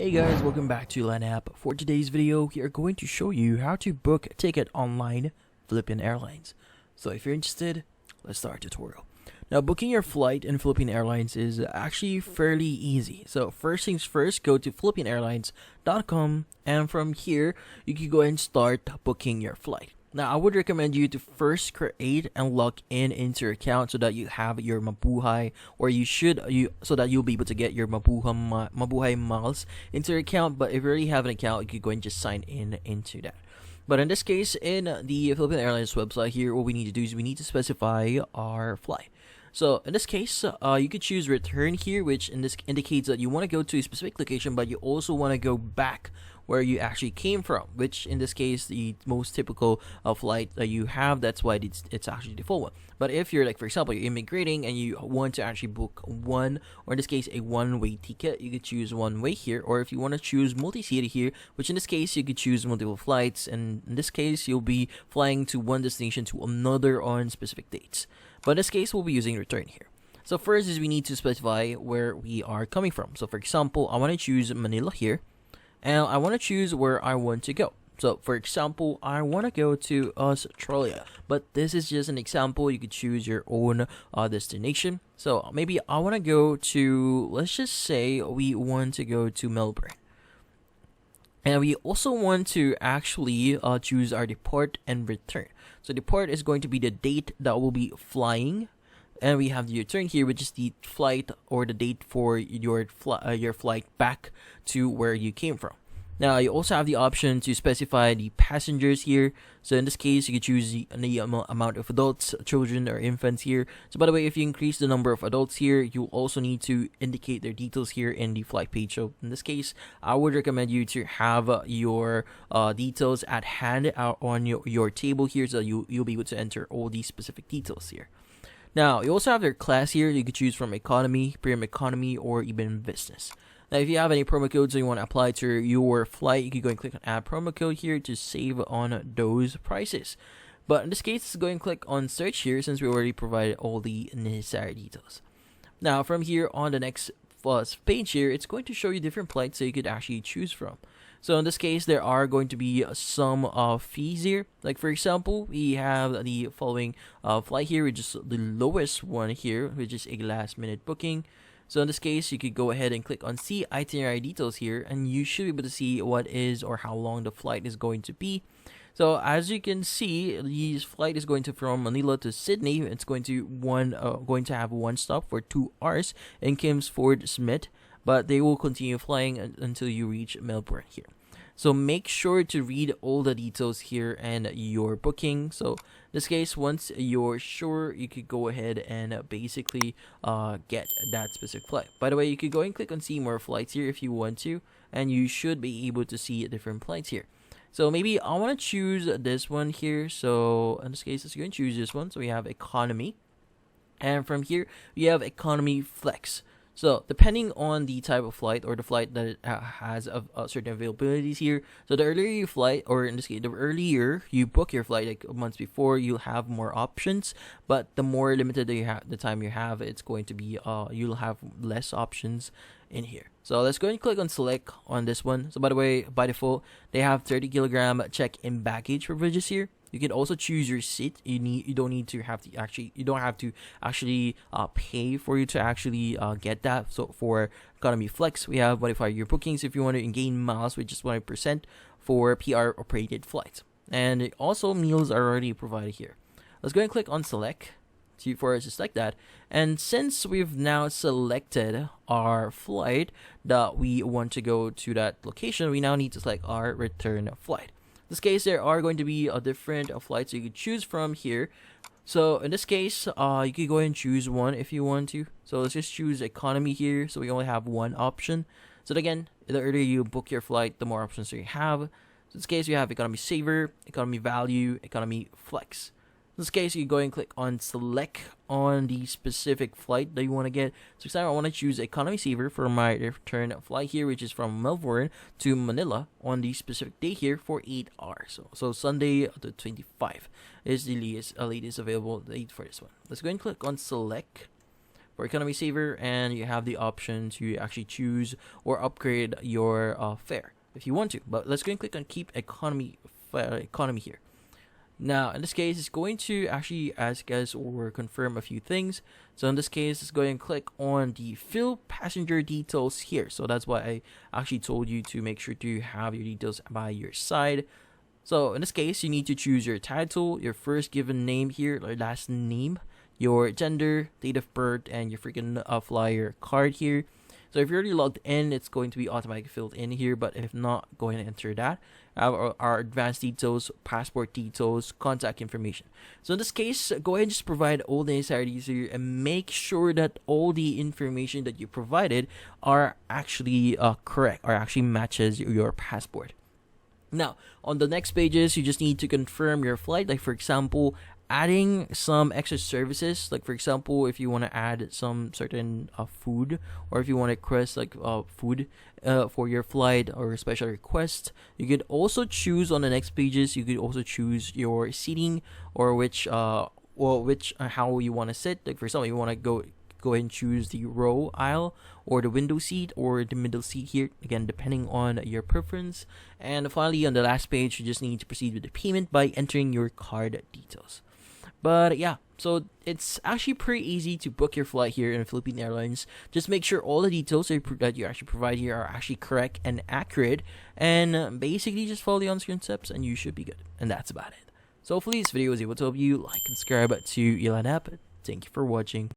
Hey guys, welcome back to Line App. For today's video, we are going to show you how to book a ticket online, Philippine Airlines. So if you're interested, let's start our tutorial. Now, booking your flight in Philippine Airlines is actually fairly easy. So first things first, go to philippineairlines.com, and from here, you can go ahead and start booking your flight. Now, I would recommend you to first create and log in into your account so that you have your Mabuhay, or so that you'll be able to get your Mabuhay miles into your account. But if you already have an account, you can go and just sign in into that. But in this case, in the Philippine Airlines website here, what we need to do is we need to specify our flight. So in this case, you could choose return here, which in this indicates that you want to go to a specific location, but you also want to go back where you actually came from, which in this case, the most typical flight that you have, that's why it's actually the default one. But if you're like, for example, you're immigrating and you want to actually book one, or in this case, a one-way ticket, you could choose one way here. Or if you want to choose multi-city here, which in this case, you could choose multiple flights. And in this case, you'll be flying to one destination to another on specific dates. But in this case, we'll be using return here. So first is we need to specify where we are coming from. So for example, I want to choose Manila here, and I want to choose where I want to go. So for example, I want to go to Australia, but this is just an example. You could choose your own destination. So maybe I want to go to, let's just say we want to go to Melbourne. And we also want to actually choose our depart and return. So depart is going to be the date that we'll be flying, and we have the return here, which is the flight or the date for your flight back to where you came from. Now, you also have the option to specify the passengers here. So in this case, you can choose the amount of adults, children, or infants here. So by the way, if you increase the number of adults here, you also need to indicate their details here in the flight page. So in this case, I would recommend you to have your details at hand on your table here, so you'll be able to enter all these specific details here. Now, you also have your class here. You could choose from economy, premium economy, or even business. Now, if you have any promo codes that you want to apply to your flight, you can go and click on add promo code here to save on those prices. But in this case, go and click on search here since we already provided all the necessary details. Now, from here on the next page here, it's going to show you different flights that you could actually choose from. So in this case, there are going to be some fees here. Like for example, we have the following flight here, which is the lowest one here, which is a last minute booking. So in this case, you could go ahead and click on see itinerary details here, and you should be able to see what is or how long the flight is going to be. So as you can see, this flight is going to from Manila to Sydney. It's going to have one stop for 2 hours in Kingsford Smith, but they will continue flying until you reach Melbourne here. So make sure to read all the details here and your booking. So in this case, once you're sure, you could go ahead and basically get that specific flight. By the way, you could go and click on see more flights here if you want to, and you should be able to see different flights here. So maybe I want to choose this one here. So in this case, let's go and choose this one. So we have economy, and from here we have economy flex. So depending on the type of flight or the flight that it has certain availabilities here. So the earlier you fly, or in this case, the earlier you book your flight, like months before, you'll have more options. But the more limited the time you have, it's going to be you'll have less options in here. So let's go and click on select on this one. So by the way, by default, they have 30-kilogram check-in baggage privileges here. You can also choose your seat. You don't have to actually pay for you to actually get that. So for economy flex, we have modify your bookings if you want to gain miles with just 1% for PR operated flights. And also meals are already provided here. Let's go and click on select for us to select that. And since we've now selected our flight that we want to go to that location, we now need to select our return flight. In this case, there are going to be different flights you could choose from here. So in this case, you could go ahead and choose one if you want to. So let's just choose economy here. So we only have one option. So again, the earlier you book your flight, the more options you have. So in this case, you have economy saver, economy value, economy flex. In this case, you go and click on select on the specific flight that you want to get. So this time I want to choose economy saver for my return flight here, which is from Melbourne to Manila on the specific day here for 8 hours. So Sunday the 25th is the latest available date for this one. Let's go and click on select or economy saver, and you have the option to actually choose or upgrade your fare if you want to. But let's go and click on keep economy here. Now, in this case, it's going to actually ask us or confirm a few things. So in this case, let's go ahead and click on the fill passenger details here. So that's why I actually told you to make sure to have your details by your side. So in this case, you need to choose your title, your first given name here, or last name, your gender, date of birth, and your freaking flyer card here. So if you're already logged in, it's going to be automatically filled in here. But if not, go ahead and enter that. Our advanced details, passport details, contact information. So in this case, go ahead and just provide all the necessities here and make sure that all the information that you provided are actually correct, or actually matches your passport. Now, on the next pages, you just need to confirm your flight. Like, for example, adding some extra services. Like, for example, if you want to add some certain food, or if you want to request like food for your flight or a special request, you could also choose on the next pages. You could also choose your seating, or which how you want to sit. Like, for example, you want to go ahead and choose the row aisle, or the window seat, or the middle seat here, again depending on your preference. And finally, on the last page, you just need to proceed with the payment by entering your card details. But yeah, so it's actually pretty easy to book your flight here in Philippine Airlines. Just make sure all the details that you actually provide here are actually correct and accurate, and basically just follow the on-screen steps and you should be good. And that's about it. So hopefully this video was able to help you. Like and subscribe to Elan app. Thank you for watching.